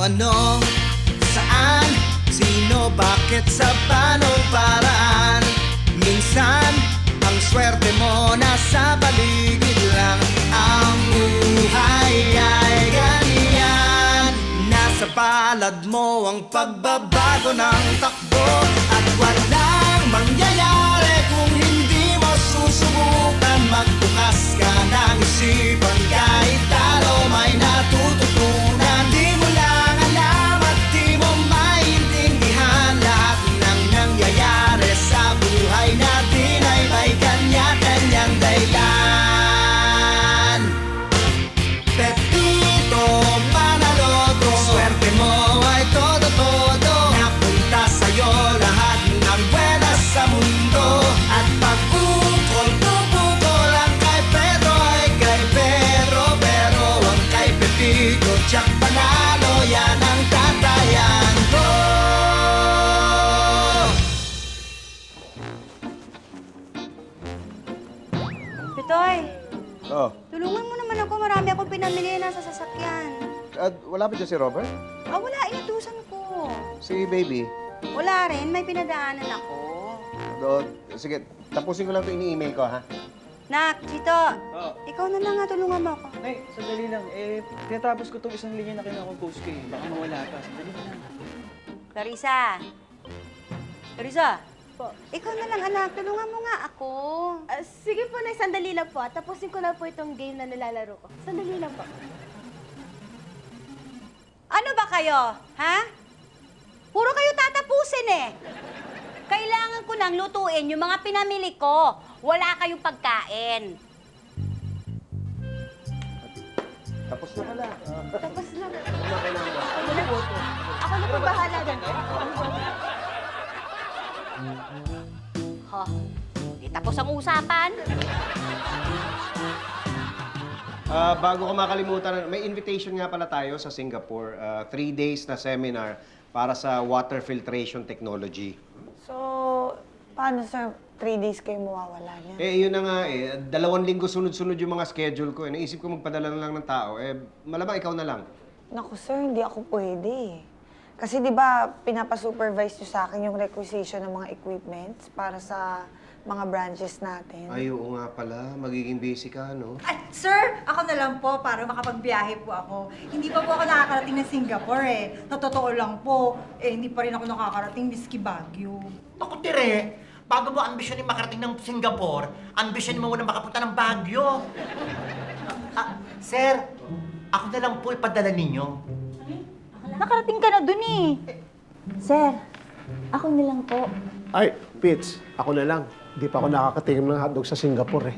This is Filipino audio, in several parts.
ano, saan, sino, bakit, sa panong paraan. Minsan, ang swerte mo nasa paligid lang. Ang buhay ay ganyan. Nasa palad mo ang pagbabago ng takbo. At walang mangyayari kung hindi mo susubukan. Magbukas ka ng isipan, kahit talo may natututunan. Di mo lang alam at di mo maintindihan. Lahat ng nangyayari sa buhay natin ay may kanya-kanyang dahilan. Pepito Manaloto, swerte mo ay todo-todo. Napunta sa'yo lahat ng buwenas sa mundo. At pag-ukol, pupukol, ang kay Pedro ay kay Pero. Pero ang kay Pepito, tiyak panalo, yan ang tatayan ko. Pitoy, Oh, tulungan mo naman ako. Marami akong pinamili na sa sasakyan. wala ba dyan si Robert? Wala. Inutusan ko. Si Baby? Wala rin. May pinadaanan ako. Sige, tapusin ko lang ito ini-email ko, ha? Nak, Chito, ikaw na lang nga. Tulungan mo ako. Nay, sandali lang. Tinatapos ko itong isang linya na kinakompose ko eh. Baka mawala pa. Sandali lang. Clarissa. Clarissa. Po. Ikaw na lang, anak. Tulungan mo nga ako. Sige po, Nay, sandali lang po. Tapusin ko na po itong game na nilalaro ko. Sandali lang po. Ano ba kayo? Ha? Puro kayo tatapusin eh. Kailangan ko nang lutuin yung mga pinamili ko. Wala kayong pagkain. Tapos na pala. Tapos lang. Ako na po bahala doon. Di tapos ang usapan. Bago ko makalimutan, may invitation nga pala tayo sa Singapore. 3 days na seminar para sa water filtration technology. So, paano sir? 3 days kayo mawawala niyan? Yun na nga 2 linggo sunod-sunod yung mga schedule ko. Naisip ko magpadala na lang ng tao. Malamang ikaw na lang. Naku sir, hindi ako pwede. Kasi di ba pinapasupervise nyo sa akin yung requisition ng mga equipments para sa mga branches natin. Ay, oo nga pala. Magiging busy ka, no? Ay, sir, ako na lang po para makapagbiyahe po ako. Hindi pa po ako nakakarating ng Singapore eh. Sa totoo lang po, hindi pa rin ako nakakarating miski Baguio. Naku, Tire, bago mo ambisyonin makarating ng Singapore, ambisyonin mo muna makapunta ng Baguio. Sir, ako na lang po ipadala ninyo. Nakarating ka na dun eh. Sir, ako na lang po. Ay, Pitts, ako na lang. Hindi pa ako nakakatingin ng hotdog sa Singapore eh.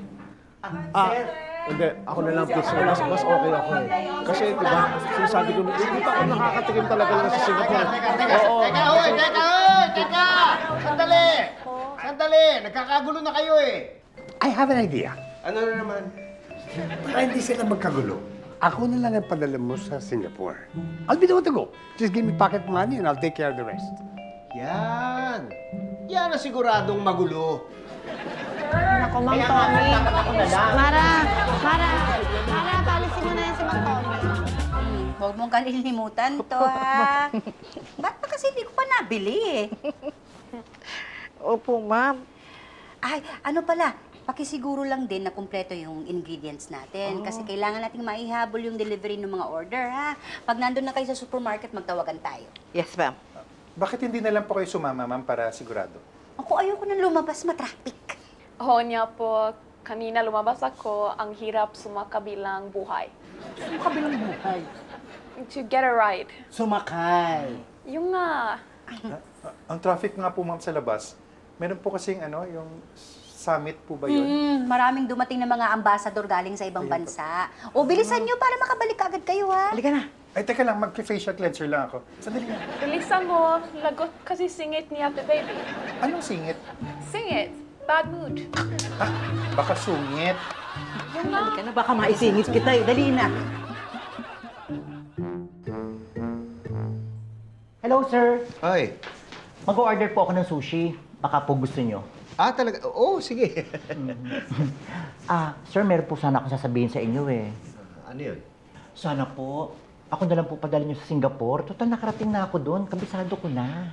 Sir, Hindi, ako na lang, Pitts. Mas okay ako eh. Kasi, di ba, sinasabi ko, hindi pa ako nakakatingin talaga na sa Singapore. Oo. Teka! Sandali! Sandali! Nagkakagulo na kayo eh! I have an idea. Ano na naman? Para hindi sila magkagulo. Ako na lang ang padala mo sa Singapore. I'll be the one to go. Just give me pocket money and I'll take care of the rest. Yan! Yan ang siguradong magulo. Naku, Mang Tommy. Mara, palisin mo na yan si Mang Tommy. Huwag mong kalilimutan to, ha? Ba't pa kasi hindi ko pa nabili eh? Opo, ma'am. Ay, ano pala, pakisiguro lang din na kumpleto yung ingredients natin. Kasi kailangan nating maihabol yung delivery ng mga order, ha? Pag nandun na kayo sa supermarket, magtawagan tayo. Yes, ma'am. Bakit hindi na lang po kayo sumama, ma'am, para sigurado? Ako ayoko nang lumabas, matraffic. Oo niya po, kanina lumabas ako, ang hirap sumakabilang buhay. Kabilang buhay. To get a ride. Sumakay. Yung nga, Ang traffic nga po, ma'am, sa labas, meron po kasing yung summit po ba yun? Maraming dumating na mga ambassador galing sa ibang bansa. O, bilisan nyo para makabalik agad kayo, ha? Halika na. Ay, teka lang, mag-facial cleanser lang ako. Sandali lang. bilisan mo, lagot kasi singit ni Ate Baby. Anong singit? Sing it. Bad mood. Baka sungit. Halika na, baka maisingit kita eh. Dali na. Hello, sir. Ay. Mag-order po ako ng sushi. Baka po gusto nyo. Talaga? Oo, sige. Sir, meron po sana akong sasabihin sa inyo eh. Ano yun? Sana po, ako na lang po padala niyo sa Singapore. Total, nakarating na ako doon. Kabisado ko na.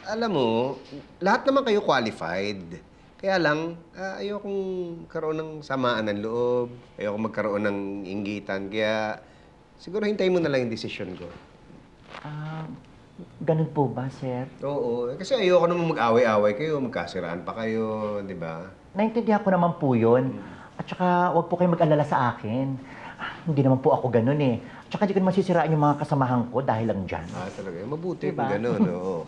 Alam mo, lahat naman kayo qualified. Kaya lang, ayokong karoon ng samaan ng loob. Ayokong magkaroon ng inggitan. Kaya siguro hintayin mo na lang yung desisyon ko. Ganun po ba, sir? Oo, kasi ayoko naman mag-away-away kayo, magkasiraan pa kayo, di ba? Naintindihan ko naman po yun. At saka, huwag po kayo mag-alala sa akin. Hindi naman po ako ganun eh. At saka, hindi ko naman sisiraan yung mga kasamahan ko dahil lang dyan. Talaga. Mabuti Diba? kung gano'n, oo.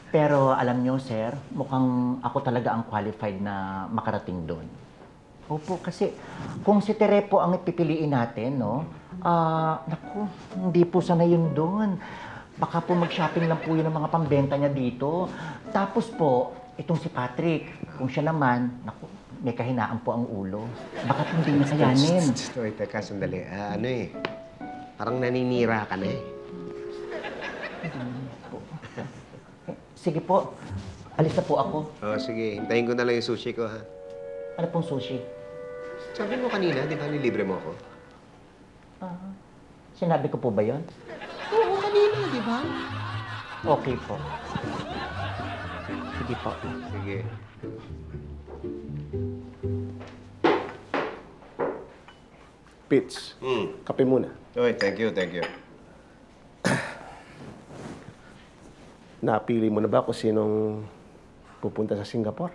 Pero alam niyo, sir, mukhang ako talaga ang qualified na makarating doon. Opo, kasi kung si Tere po ang pipiliin natin, no? Naku, hindi po sana yun doon. Baka po mag-shopping lang po yun ng mga pambenta niya dito. Tapos po, itong si Patrick, kung siya naman, naku, may kahinaan po ang ulo. Baka po hindi niya sayanin. Oy, teka, sandali. Parang naninira ka na eh. Sige po, alis na po ako. Sige. Hintayin ko na lang yung sushi ko, ha? Ano pong sushi? Sabi mo kanina, di ba, nilibre mo ako? Sinabi ko po ba yun? Oo, kanina, di ba? Okay po. Sige po. Sige. Pits, kape muna. Oy, thank you, thank you. Napili mo na ba kung sinong pupunta sa Singapore?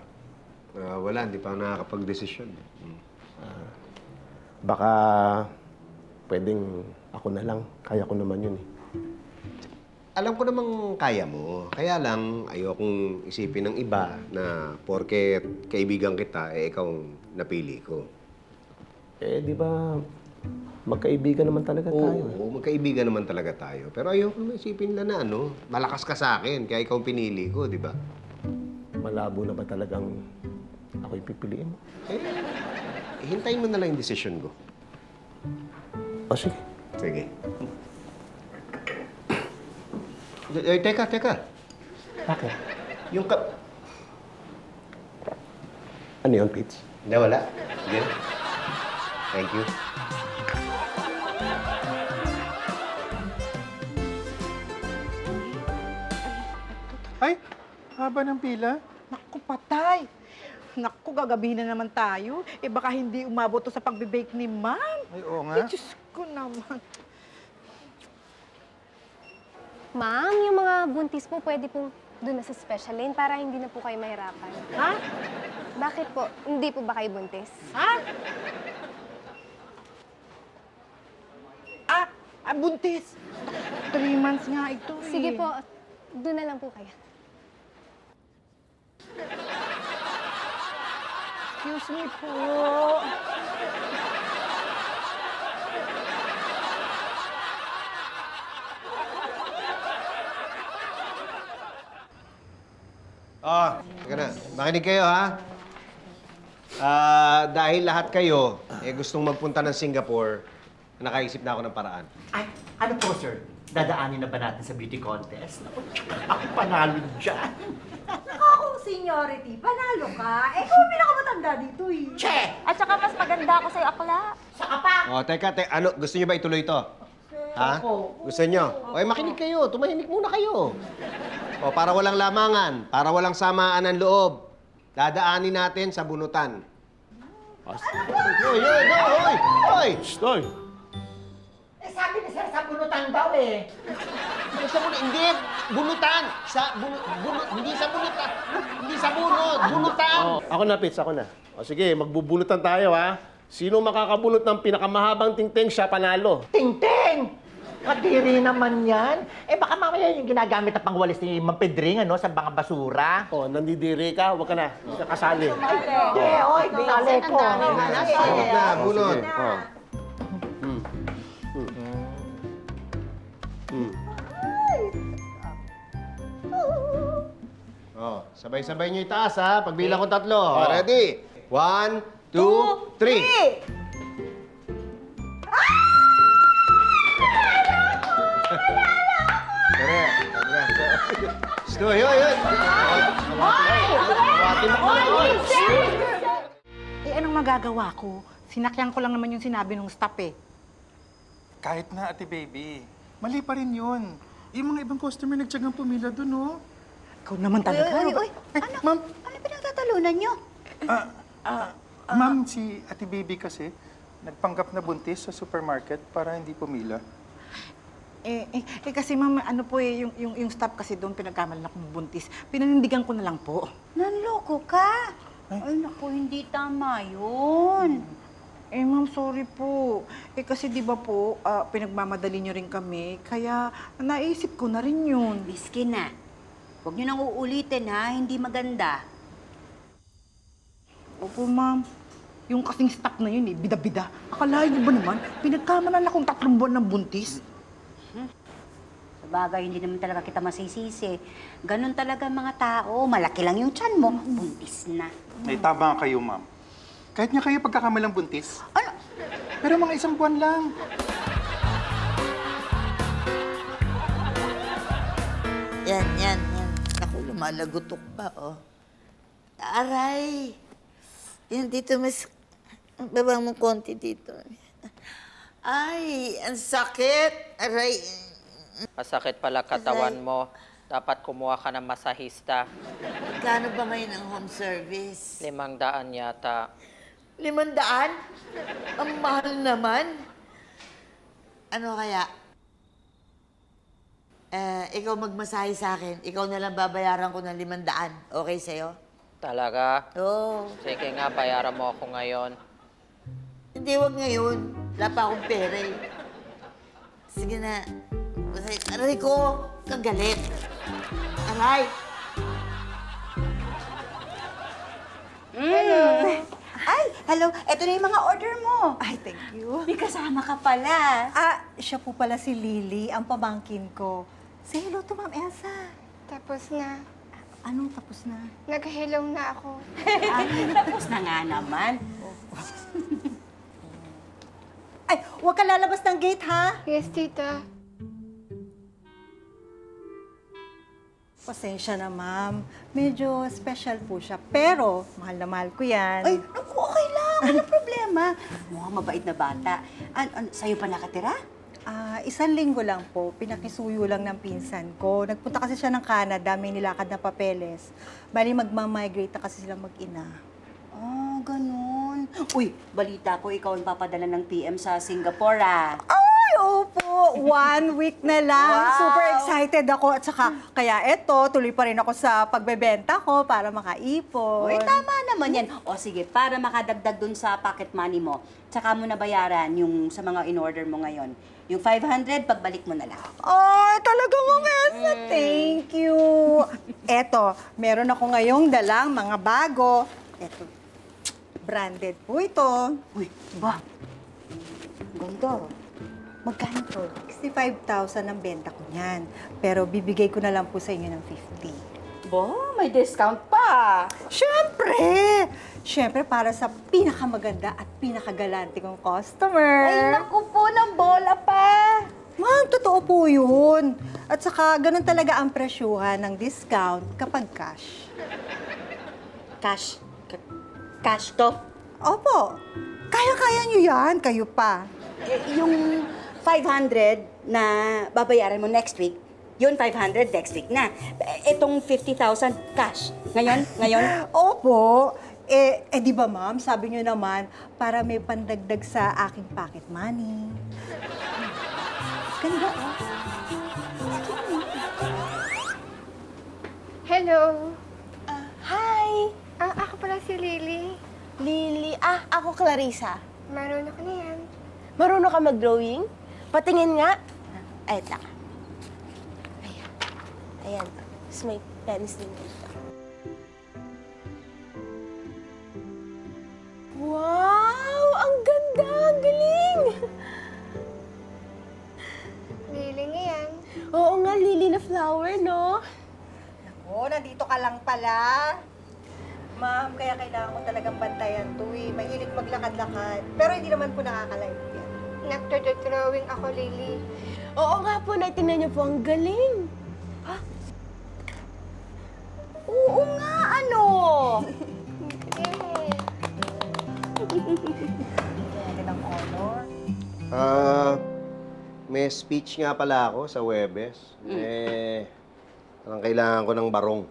Wala, hindi pa ako nakakapag-desisyon. Baka pwedeng ako na lang. Kaya ko naman yun eh. Alam ko namang kaya mo. Kaya lang, ayokong isipin ng iba na porket kaibigan kita, ikaw ang napili ko. Eh, di ba magkaibigan naman talaga tayo? Oo, magkaibigan naman talaga tayo. Pero ayoko naman isipin na malakas ka sa akin, kaya ikaw ang pinili ko, di ba? Malabo na ba talagang ako yung pipiliin mo? Hintayin mo na lang yung desisyon ko. O sige. Sige. Teka. Bakit? Yung Ano yun, Pits? Hindi, wala. Sige. Thank you. Ay, haba ng pila. Naku, patay. Naku, gagabihin na naman tayo. Baka hindi umabot to sa pagbe-bake ni Ma'am. Ay, oo nga. Diyos ko naman. Ma'am, yung mga buntis po pwede po doon na sa special lane para hindi na po kayo mahirapan. Ha? Bakit po? Hindi po ba kayo buntis? Ha? Buntis. 3 months nga ito eh. Sige po, doon na lang po kayo. Excuse me po. Teka na. Makinig kayo, ha? Dahil lahat kayo gustong magpunta ng Singapore, nakaisip na ako ng paraan. Ay, ano po, sir? Dadaanin na ba natin sa beauty contest? Naku, ako panalo dyan. Akong seniority, panalo ka. Ikaw ang pinakamatanda dito eh. Che! At saka mas maganda ako sa'yo, akla. Teka. Ano, gusto niyo ba ituloy ito? Ha? Gusto niyo? Oy, makinig kayo. Tumahimik muna kayo. Para walang lamangan, para walang samaan ng loob, dadaanin natin sa bunutan. Hoy! Stoy! Sabi ni sir, sa bunutan daw eh. Hindi, bunutan. Hindi sa bunutan. Hindi sa bunot, bunutan. Ako na, Pits, ako na. O sige, magbubunutan tayo, ha? Sino makakabunot ng pinakamahabang tingting, siya panalo. Ting-ting! Kadiri naman yan. Baka mamaya yung ginagamit na pangwalis ni Mang Pedring, ano, sa mga basura. Nandidiri ka, huwag ka na. Hindi ka kasali. Oy, kasali ko. Bunot na, bunot. Sabay-sabay niyo itaas, ha? Pagbilang ko 3. Ready? 1, 2, 3. Stoy, hoy! Anong magagawa ko? Sinakyan ko lang naman yung sinabi ng staff eh. Kahit na, Ate Baby. Mali pa rin yun. Yung mga ibang customer nagtsagang pumila dun, oh. Ikaw naman talaga. Uy, Ma'am, ano pinagtatalunan nyo? ma'am, si Ate Baby kasi nagpanggap na buntis sa supermarket para hindi pumila. Kasi ma'am, ano po yung staff kasi doon pinagkamalan akong buntis. Pinanindigan ko na lang po. Nanloko ka? Ay, naku, hindi tama yun. Ma'am, sorry po. Kasi di ba po, pinagmamadali niyo rin kami, kaya naisip ko na rin yun. Miski na. Huwag nyo nang uulitin, ha? Hindi maganda. Opo, ma'am. Yung kasing staff na yun, bida-bida. Akalain niyo ba naman, pinagkamalan akong 3 buwan ng buntis? Sabagay, hindi naman talaga kita masisisi. Ganon talaga mga tao. Malaki lang yung tiyan mo, buntis na. Ay, tama kayo, ma'am. Kahit nga kayo pagkakamalang buntis. Ano? Pero mga 1 buwan lang. Yan. Naku, lumalagutok pa, oh. Aray! Yan, dito, mas... Baba mo konti dito. Ay, ang sakit! Aray! Masakit pala katawan mo. Dapat kumuha ka ng masahista. Magkano ba ngayon ang home service? 500 yata. 500? Ang mahal naman. Ano kaya? Ikaw magmasahe sa akin. Ikaw na lang babayaran ko ng 500. Okay sa'yo? Talaga? Oo. Sige nga, bayaran mo ako ngayon. Hindi, wag ngayon. Wala pa akong pera eh. Sige na. Aray ko, kang galit. Aray! Hello. Ay, hello. Ito na yung mga order mo. Ay, thank you. May kasama ka pala. Siya po pala si Lily, ang pamangkin ko. Say hello to Ma'am Elsa. Tapos na. Anong tapos na? Nag-hello na ako. Tapos na nga naman. Ay, huwag ka lalabas ng gate, ha? Yes, tita. Pasensya na, ma'am. Medyo special po siya. Pero, mahal na mahal ko yan. Ay, naku, okay lang. Walang problema. Mukhang mabait na bata. Sa'yo pa nakatira? 1 linggo lang po. Pinakisuyo lang ng pinsan ko. Nagpunta kasi siya ng Canada. May nilakad na papeles. Bali, magmamigrate na kasi sila mag-ina. Ganun. Uy, balita ko ikaw ang papadala ng PM sa Singapore, Ay, opo! 1 week na lang. Wow. Super excited ako. At saka, kaya eto, tuloy pa rin ako sa pagbebenta ko para makaipon. Uy, tama naman yan. O sige, para makadagdag dun sa pocket money mo, tsaka mo na bayaran yung sa mga in-order mo ngayon. Yung 500, pagbalik mo na lang. Ay, talaga Ma'am Elsa. Thank you. Eto, meron ako ngayong dalang mga bago. Eto, branded po ito. Uy, ba? Ganda. Magkano to? 65,000 ang benta ko niyan. Pero bibigay ko na lang po sa inyo ng 50. Ba, may discount pa. Siyempre! Siyempre, para sa pinakamaganda at pinakagalante kong customer. Ay, naku po, ng bola pa. Ma'am, totoo po yun. At saka, ganun talaga ang presyuhan ng discount kapag cash. Cash? Cash to? Opo. Kaya-kaya nyo yan, kayo pa. Yung 500 na babayaran mo next week, yun 500 next week na. Itong 50,000 cash. Ngayon? Opo. Di ba ma'am, sabi nyo naman, para may pandagdag sa aking pocket money. Ganda, oh. Hello. Hi! Ako pala si Lily. Lily. Ako Clarissa. Marunong ko na yan. Marunong ka mag-drawing? Patingin nga. Ay, lang. Ayan. Tapos may pencil dito. Wow! Ang ganda! Ang galing! Lily nga yan. Oo nga, lily na flower, no? Nandito ka lang pala. Ma'am, kaya kailangan ko talagang bantayan to eh. Mahilig maglakad-lakad. Pero hindi naman po nakakalive yan. Nagdodrawing ako, Lily. Oo nga po, tingnan niyo po, ang galing. Oo nga, ano? Yay! Natin ang honor. May speech nga pala ako sa Huwebes. Parang kailangan ko ng barong.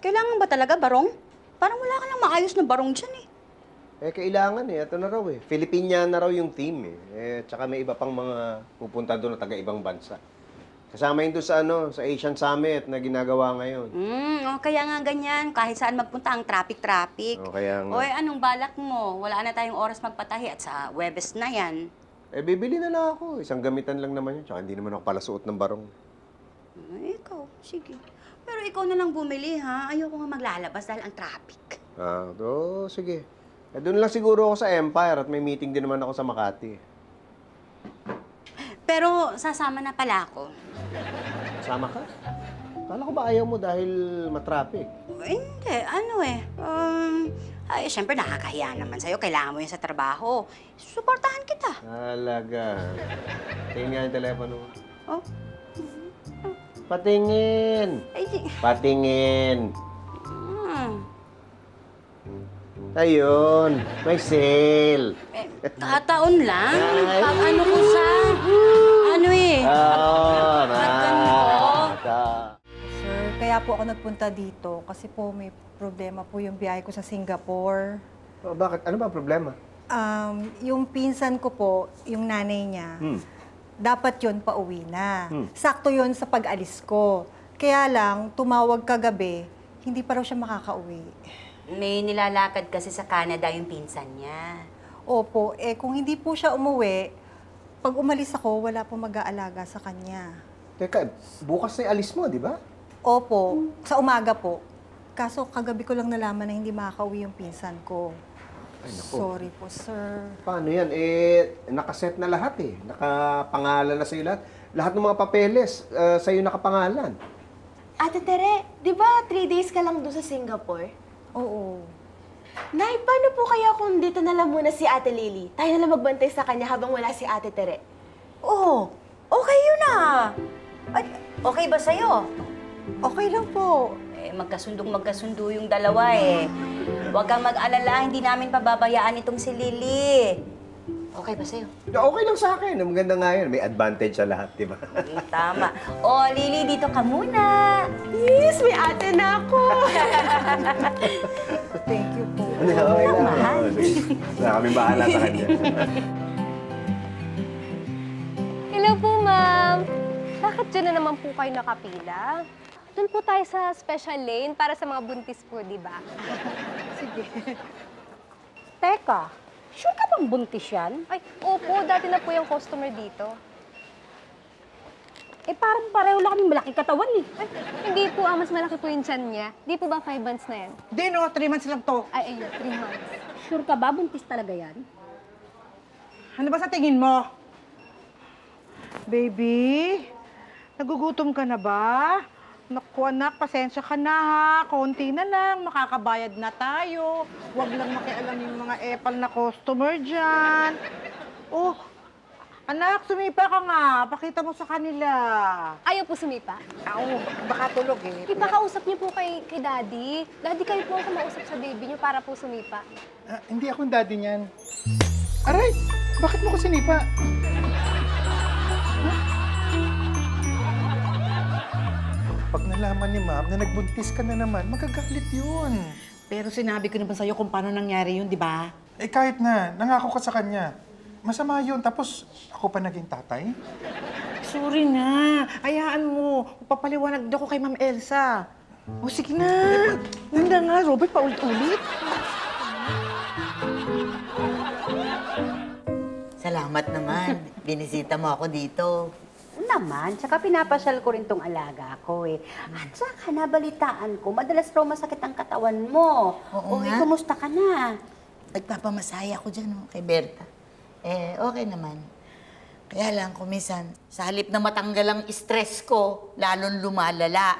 Kailangan ba talaga barong? Parang wala ka lang maayos na barong dyan Kailangan Ito na raw Filipiniana na raw yung team tsaka may iba pang mga pupunta doon na taga-ibang bansa. Kasama yun doon sa, sa Asian Summit na ginagawa ngayon. Kaya nga ganyan. Kahit saan magpunta ang traffic-traffic. Kaya nga. Oy, anong balak mo? Wala na tayong oras magpatahi at sa Huwebes na yan. Bibili na lang ako. Isang gamitan lang naman yun. Tsaka hindi naman ako pala suot ng barong. Ikaw, sige. Pero ikaw na lang bumili, ha? Ayoko nga maglalabas dahil ang traffic. Sige. Doon lang siguro ako sa Empire at may meeting din naman ako sa Makati. Pero sasama na pala ako. Sama ka? Kala ko ba ayaw mo dahil matraffic? Hindi, syempre nakakahiya naman sa'yo. Kailangan mo yun sa trabaho. Suportahan kita. Talaga. Tingin nga yung telepono mo. Oh? Patingin! Patingin! Ayun, may sale. Kataon lang. Pag-ano ko sa... Sir, kaya po ako nagpunta dito kasi po may problema po yung biyahe ko sa Singapore. Bakit? Ano ba ang problema? Yung pinsan ko po, yung nanay niya, dapat yun pauwi na. Sakto yun sa pag-alis ko. Kaya lang, tumawag kagabi, hindi pa raw siya makakauwi. May nilalakad kasi sa Canada yung pinsan niya. Opo, kung hindi po siya umuwi, pag umalis ako, wala po mag-aalaga sa kanya. Teka, bukas na alis mo, di ba? Opo, sa umaga po. Kaso kagabi ko lang nalaman na hindi makakauwi yung pinsan ko. Ay, naku. Sorry po, sir. Paano yan? Nakaset na lahat Nakapangalan na sa'yo lahat. Lahat ng mga papeles, sa'yo nakapangalan. Ate Tere, di ba 3 days ka lang doon sa Singapore? Oo. Nay, paano po kaya kung dito na lang muna si Ate Lily? Tayo na lang magbantay sa kanya habang wala si Ate Tere. Okay yun okay ba sa'yo? Okay lang po. Magkasundo yung dalawa Huwag kang mag-alala, hindi namin pababayaan itong si Lily. Okay ba sa'yo? Okay lang sa akin. Ang maganda nga yan. May advantage sa lahat, di ba? Tama. Lily, dito ka muna. Yes, may ate na ako. Thank you po. Okay lang. Wala kami bahala sa kanya. Hello po, ma'am. Bakit dyan na naman po kayo nakapila? Doon po tayo sa special lane para sa mga buntis po, di ba? Sige. Teka, sure ka bang buntis yan? Ay, opo. Dati na po yung customer dito. Parang pareho lang kaming malaki katawan Ay, hindi po. Mas malaki po yung tiyan niya. Di po ba 5 months na yan? Di no, 3 months lang to. Ay, ayun. 3 months. Sure ka ba? Buntis talaga yan? Ano ba sa tingin mo? Baby, nagugutom ka na ba? Naku anak, pasensya ka na ha. Konti na lang, makakabayad na tayo. Huwag lang makialam yung mga epal na customer dyan. Anak, sumipa ka nga. Pakita mo sa kanila. Ayaw po sumipa? Baka tulog Ipakausap niyo po kay Daddy. Daddy, kayo po ang kumausap sa baby niyo para po sumipa. Hindi akong daddy niyan. Aray! Bakit mo ko sinipa? Pag nalaman ni ma'am na nagbuntis ka na naman, magagalit yun. Pero sinabi ko naman sa'yo kung paano nangyari yun, di ba? Kahit na, nangako ka sa kanya. Masama yun, tapos ako pa naging tatay? Sorry na. Hayaan mo. Papaliwanag ako kay Ma'am Elsa. Sige na. Nanda nga, Robert, paulit-ulit. Salamat naman. Binisita mo ako dito. Naman, tsaka pinapasyal ko rin tong alaga ko At saka nabalitaan ko, madalas raw masakit ang katawan mo. Oo nga. Kumusta ka na? Nagpapamasaya ako dyan kay Berta. Okay naman. Kaya lang, kumisan, sa halip na matanggal ang stress ko, lalong lumalala.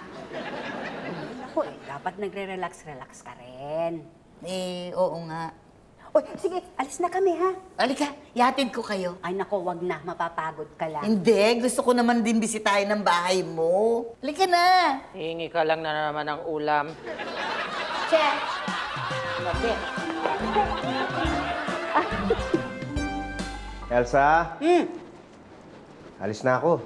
Ako dapat nagre-relax ka rin. Oo nga. Sige, alis na kami, ha? Halika, yatid ko kayo. Ay, nako, wag na. Mapapagod ka lang. Hindi, gusto ko naman din bisitahin ng bahay mo. Halika na. Hihingi ka lang na naman ng ulam. Check! Elsa? Alis na ako.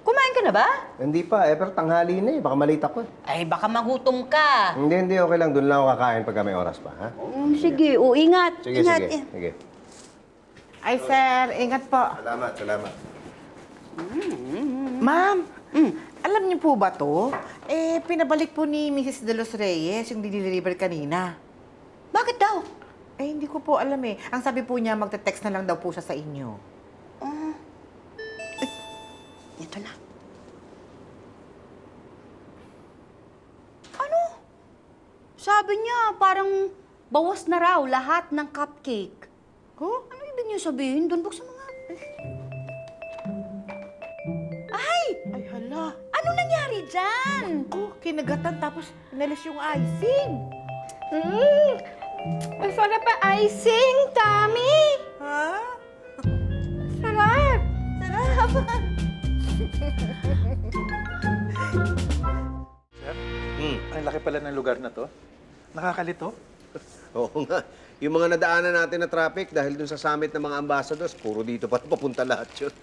Kumain ka na ba? Hindi pa, pero tanghali na eh. Baka malate ako eh. Ay, baka magutom ka. Hindi, okay lang. Doon lang ako kakain pagka may oras pa, ha? Sige, ingat. Sige, ingat. sige. Sige. Ay, sir, ingat po. Salamat, salamat. Ma'am, alam niyo po ba to? Pinabalik po ni Mrs. De Los Reyes yung deliver kanina. Bakit daw? Hindi ko po alam eh. Ang sabi po niya, magte-text na lang daw po siya sa inyo. Ito na. Ano? Sabi niya, parang bawas na raw lahat ng cupcake. Huh? Ano ibig niyo sabihin? Doon buksan mo nga. Ay! Ay, hala. Ano nangyari dyan? Kinagatan tapos inalis yung icing. Masarap pa icing, Tami! Ha? Sarap! Sarap! Sir, ang laki pala ng lugar na to. Nakakalito. Oo nga. Yung mga nadaanan natin na traffic dahil dun sa summit ng mga ambassadors, puro dito pa papunta lahat yun.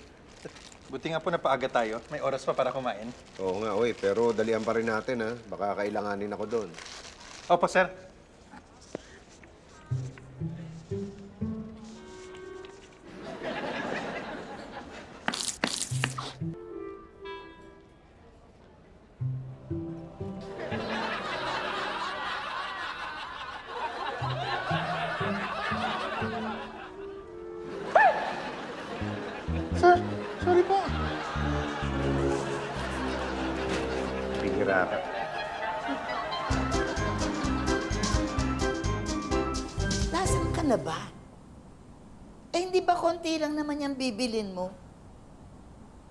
Buti nga po napaaga tayo. May oras pa para kumain. Oo nga, oy. Pero dalian pa rin natin, ha? Baka kailanganin ako doon. Opo, sir. Sir, sorry po. Bihira ka. Nasaan ka na ba? Hindi ba konti lang naman yung bibilin mo?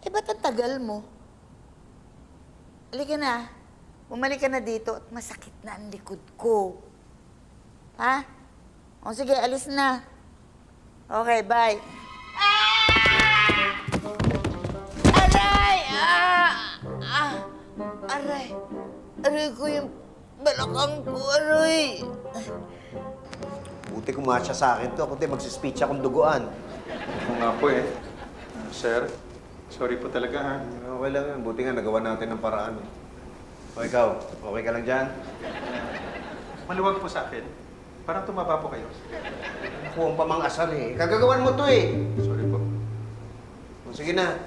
Ba't ang tagal mo? Halika na. Bumalik ka na dito at masakit na ang likod ko. Ha? O sige, alis na. Okay, bye. Aray! Aray! Aray ko yung balakang ko, aray! Buti kumasya sa akin to. Ako din, magsispeech akong duguan. Ako nga po eh. Sir, sorry po talaga ha. Okay lang yan. Buti nga, nagawa natin ng paraan. O ikaw, okay ka lang dyan? Maluwag po sa akin. Parang tumaba po kayo. Ako ang pamang-asar eh. Kagagawan mo to eh. Sorry po. O, sige na.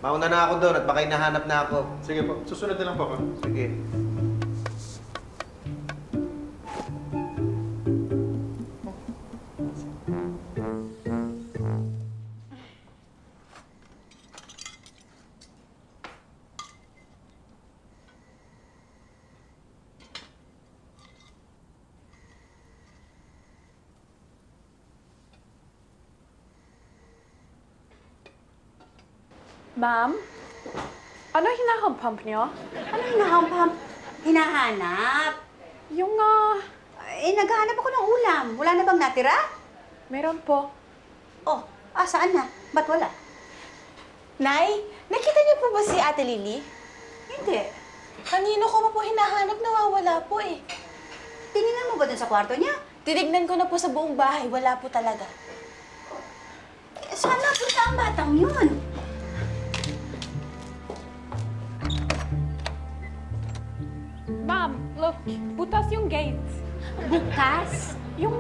Mauna na ako doon at baka hinahanap na ako. Sige po, susunod na lang po ako. Sige. Ma'am, ano hinahamp niyo? Ano hinahanap? Yung, naghahanap ako ng ulam. Wala na bang natira? meron po. Oh, saan na? Ba't wala? Nay, nakita niyo po ba si Ate Lily? Hindi. Kanino ko pa po hinahanap, nawawala po eh. Tinignan mo ba dun sa kwarto niya? Tinignan ko na po sa buong bahay, wala po talaga. Saan napunta ang batang yun? Ma'am, look, butas yung gate. Bukas? Yung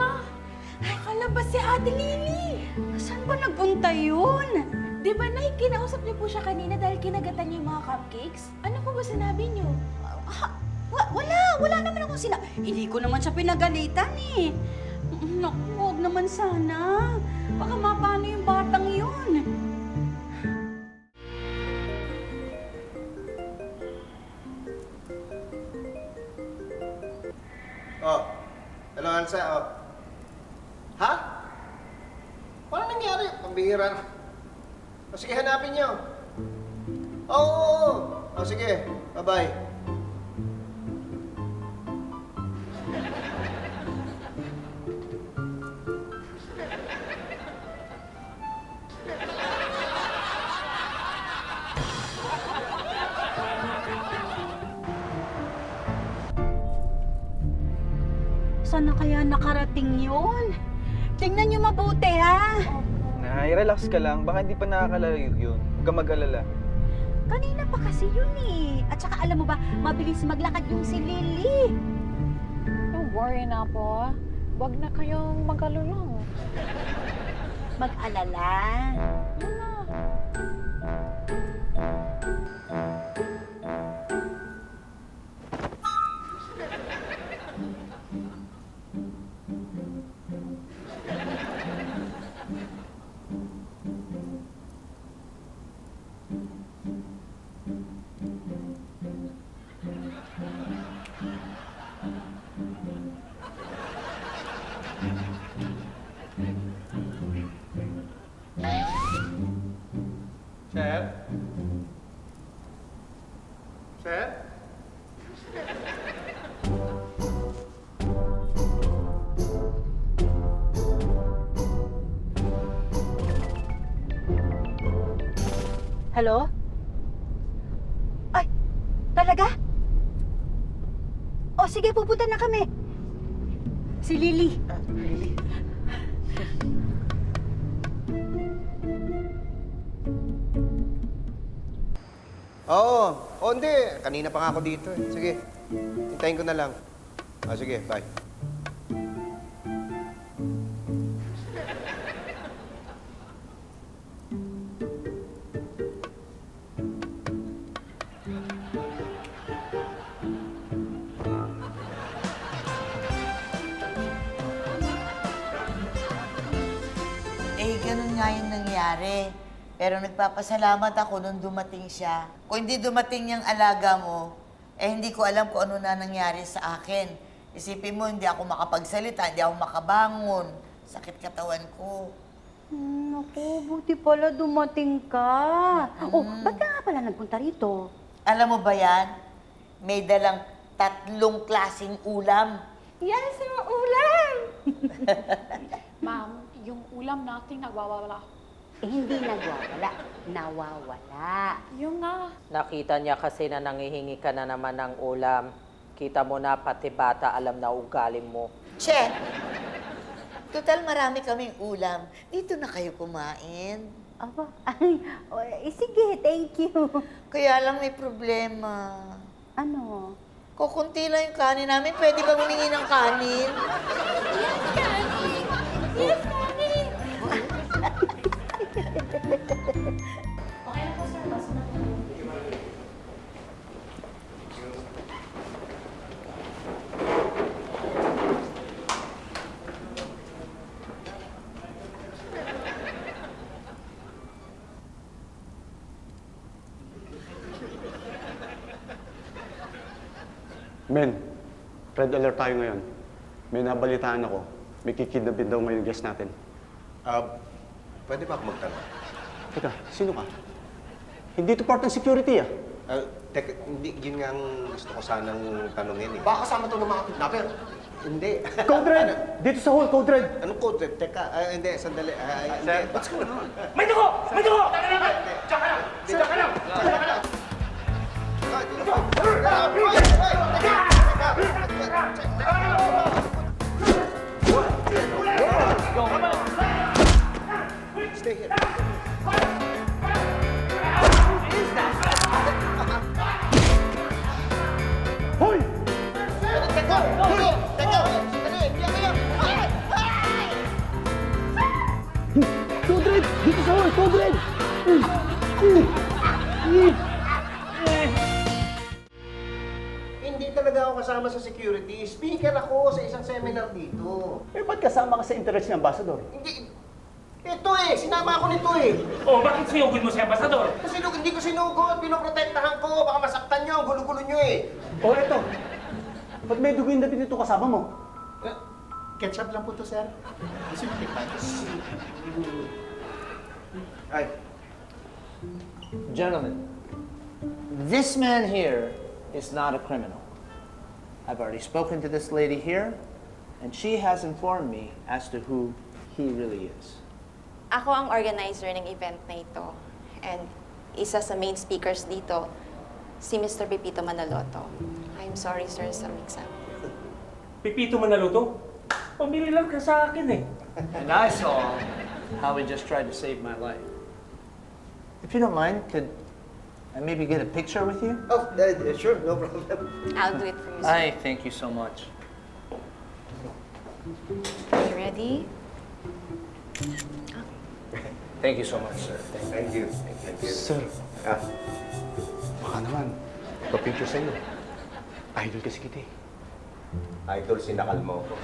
Akala ba si Ate Lily? Saan ba nagpunta yun? Di ba, Nay, kinausap niyo po siya kanina dahil kinagatan niyo yung mga cupcakes? Ano po ba sinabi niyo? Wala naman akong Hindi ko naman siya pinagalitan eh. Naku, huwag naman sana. Baka mapano yung batang yun. Oh, hello, Ansa. Oh. Ha? Paano nangyari? Pambihira na. O, sige, hanapin niyo. Oo. O, sige. Bye-bye. Saan na kaya nakarating yun? Tingnan niyo mabuti, ha? Nay, relax ka lang. Baka hindi pa nakakalayo yun. kang mag-alala. Kanina pa kasi yun eh. At saka alam mo ba, mabilis maglakad yung si Lily. Don't worry na po. Huwag na kayong mag-alulong. Mag-alala. Sir? Sir? Hello? Ay, talaga? O sige, pupunta na kami. Si Lily. Oo. O hindi. Kanina pa nga ako dito eh. Sige. Hintayin ko na lang. Sige, bye. Ganun nga yung nangyari. Pero nagpapasalamat ako nung dumating siya. Kung hindi dumating yung alaga mo, hindi ko alam kung ano na nangyari sa akin. Isipin mo, hindi ako makapagsalita, hindi ako makabangon. Sakit katawan ko. Naku, buti pala dumating ka. Ba't ka nga pala nagpunta rito? Alam mo ba yan? May dalang 3 klaseng ulam. Yes, yung ulam! Ma'am, yung ulam natin nagwawala. Hindi nagwawala. Nawawala. Yung nga. Nakita niya kasi na nangihingi ka na naman ng ulam. Kita mo na pati bata alam na ugali mo. Che! Total marami kaming ulam. Dito na kayo kumain. Aba, sige, thank you. Kaya lang may problema. Ano? Kukunti lang yung kanin namin. Pwede ba humingi ng kanin? Yes, kanin! Okay na po, sir. Basta na po. Men, red alert tayo ngayon. May nabalitaan ako. May kikidnapin daw ngayon yung guest natin. Pwede ba ako magtanong? Teka, sino ka? Hindi to part ng security ah. Teka, hindi, yun nga ang gusto ko sanang tanongin eh. Baka kasama to ng mga kidnapper. Hindi. Code Red! Dito sa hall, Code Red! Anong code red? Teka, hindi, sandali. Hindi. What's going on? May dugo! May dugo! Diyan ka lang! Diyan ka lang! Diyan ka lang! Stay here. Hoy! Teka! Sandali! Diyan kayo! Code Red! Dito sa hall, Code Red! Hindi talaga ako kasama sa security. Speaker ako sa isang seminar dito. Ba't kasama ka sa interest ng ambassador? Hindi. Ito sinama ako nito Bakit sinugod mo si Ambassador? Kasi hindi ko sinugod, pinoprotektahan ko. Baka masaktan nyo, gulo-gulo nyo Eto. Ba't may dugo yung dito kasama mo? Ketchup lang po to, sir. Gusto mo tikman? Ay. Gentlemen, this man here is not a criminal. I've already spoken to this lady here, and she has informed me as to who he really is. Ako ang organizer ng event na ito. And isa sa main speakers dito, si Mr. Pepito Manaloto. I'm sorry, sir, sa mix-up. Pepito Manaloto? Pamili lang ka sa akin And I saw how he just tried to save my life. If you don't mind, could I maybe get a picture with you? Oh, sure, no problem. I'll do it for you, sir. Hi, thank you so much. Are you ready? Thank you so much, sir. Thank you. Thank you. Sir, Ah, baka naman, pa-picture sa'yo. Idol kasi kita eh. idol, sinakal mo ko.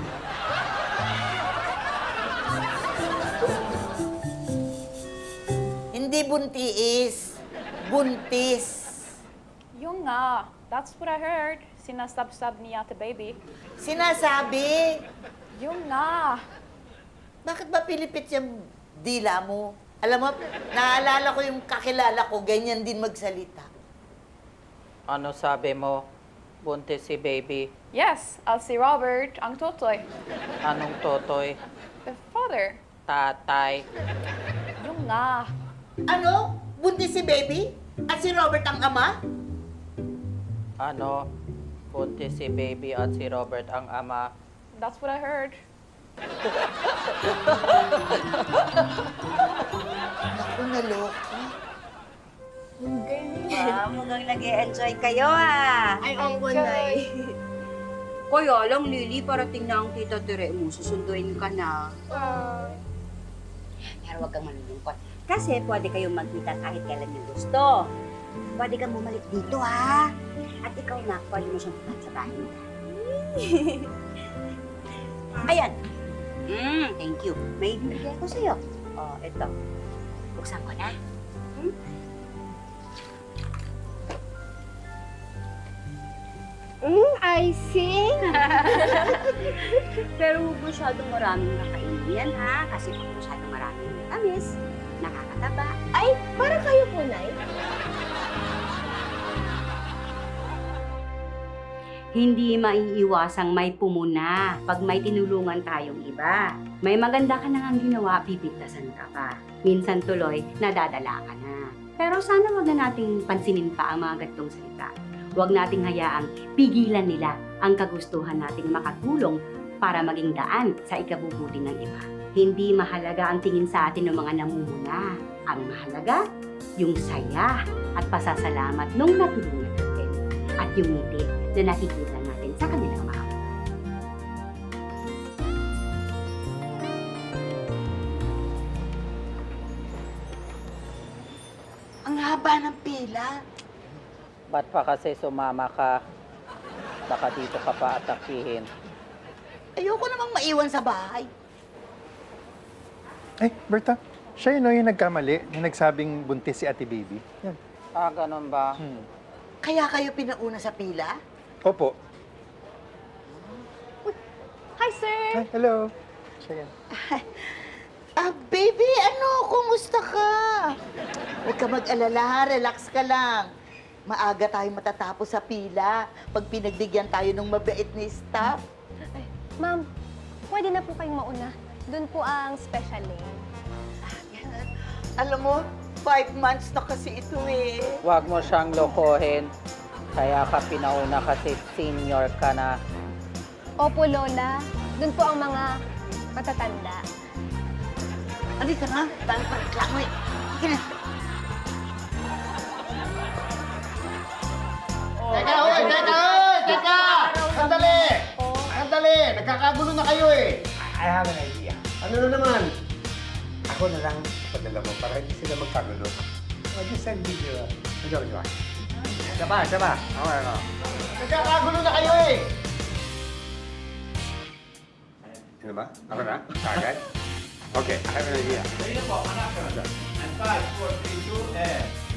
Hindi buntiis. Buntis. Yung nga, that's what I heard. Sinasab-sab ni Ate Baby. Sinasabi. Yung nga. Bakit ba pilipit yung dila mo? Alam mo, naalala ko yung kakilala ko, ganyan din magsalita. Ano sabi mo? Buntis si baby. Yes, si Robert, ang totoy. Anong totoy? The father. Tatay. Yung nga. Ano? Buntis si baby? At si Robert ang ama? Ano? Buntis si baby at si Robert ang ama. That's what I heard. Ako naloka. Mukhang nag-e-enjoy kayo ah. Ay, opo, Nay. Kaya lang, Lily, parating na ang tita Tere mo. Susunduin ka na. Pero huwag kang malulungkot. Kasi pwede kayong magkita kahit kailan niyo gusto. Pwede kang bumalik dito, ha? At ikaw na, pwede mo siyang pagsabahin ka. Ayan. Thank you. May bibigay ko sa'yo. Oh, ito. Buksan ko na. I sing. Pero huwag masyadong maraming kakainin yan, ha? Kasi kung masyadong maraming tamis, nakakataba. Ay, para kayo po, Nay. Hindi maiiwasang may pumuna pag may tinulungan tayong iba. May maganda ka nang ginawa, bibigtasan ka pa. Minsan tuloy, nadadala ka na. Pero sana wag na nating pansinin pa ang mga ganitong salita. Huwag nating hayaang pigilan nila ang kagustuhan nating makatulong para maging daan sa ikabubuti ng iba. Hindi mahalaga ang tingin sa atin ng mga namumuna. Ang mahalaga, yung saya at pasasalamat nung natulungan natin. At yung ngiti na nakikita natin sa kanilang mga mata. Ang haba ng pila. Ba't pa kasi sumama ka? Baka dito ka pa atakihin. Ayoko namang maiwan sa bahay. Ay, Berta, siya yun, no, yung nagkamali, yung nagsabing buntis si Ate Baby. Yan. Ah, ganun ba? Kaya kayo pinauna sa pila? Opo. Hi, sir. Ay, hello. Siya yan. Baby, ano? Kumusta ka? Huwag ka mag-alala, relax ka lang. Maaga tayo matatapos sa pila pag pinagbigyan tayo ng mabait ni staff. Ma'am, pwede na po kayong mauna. Doon po ang special lane. Alam mo, 5 months na kasi ito eh. Huwag mo siyang lokohin. Kaya ka pinauna kasi senior ka na. Opo, Lola. Doon po ang mga matatanda. Halika na, dahil pa reklamo eh. Halika na. Teka, oy! Teka, oy! Teka! Sandali! Sandali! Nagkakagulo na kayo eh! I have an idea. Ano na naman? Ako na lang padala mo para hindi sila magkagulo. I'll just send video. Video. Sama. Okay, ako. Nagkakagulo na kayo eh! Sino ba? Ako na? Kagad? Okay, I have an idea.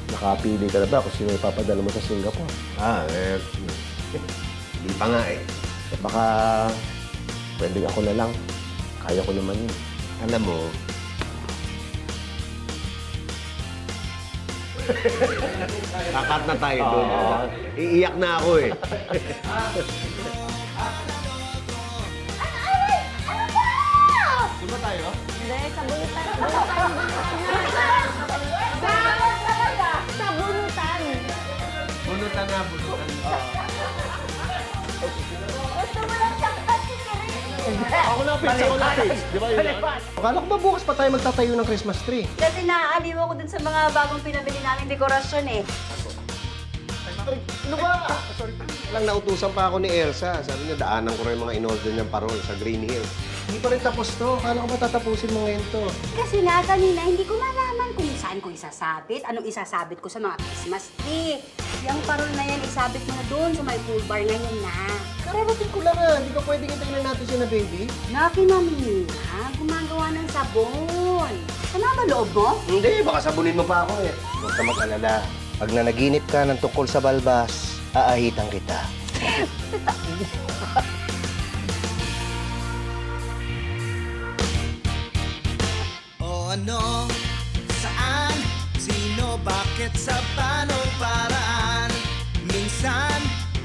Nakapili ka na ba kung sino ipapadala mo sa Singapore? Hindi pa nga eh. Baka pwedeng ako na lang. Kaya ko naman yun. Alam mo, kakat na tayo doon. Iiyak na ako eh. Di ba tayo? Hindi, sabunutan. Sabunutan. Bunutan na, bunutan. Gusto mo lang siyang kasi Ako na, Pix. Ako na, Pix. Di ba yun? Akala ko ba bukas pa tayo magtatayo ng Christmas tree? Kasi naaaliw ako dun sa mga bagong pinabili naming dekorasyon eh. Ano ba? Lang nautusan pa ako ni Elsa. Sabi niya, daanan ko rin yung mga in-order niyang parol sa Green Hills. Hindi pa rin tapos to. Akala ko ba tatapusin mo ngayon to? Kasi nga kanina, hindi ko malaman kung saan ko isasabit, anong isasabit ko sa mga Christmas tree. Yung parol na yan, isabit mo na doon sa may pool bar ngayon na. Kararating ko lang ah. Hindi ka pwedeng hintayin natin siya na baby. Nakinamina, gumagawa ng sabon. Sana ba loob mo? Hindi, baka sabunin mo pa ako eh. Huwag ka mag-alala. Pag nanaginip ka ng tungkol sa balbas, aahitan kita. O ano, saan, sino, bakit, sa paanong paraan? Minsan,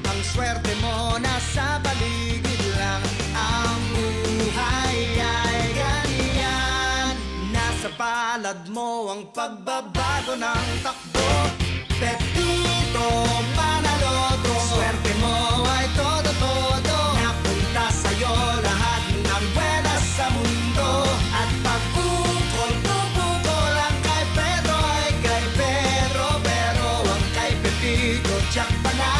ang swerte mo nasa paligid lang. Ang buhay ay ganyan. Nasa palad mo ang pagbabago ng takbo. Pepito Manaloto, swerte mo ay todo-todo. Napunta sa'yo lahat ng buwenas sa mundo. At pag-ukol, pupukol, ang kay Pedro ay kay Pedro. Pero ang kay Pepito, tiyak pa na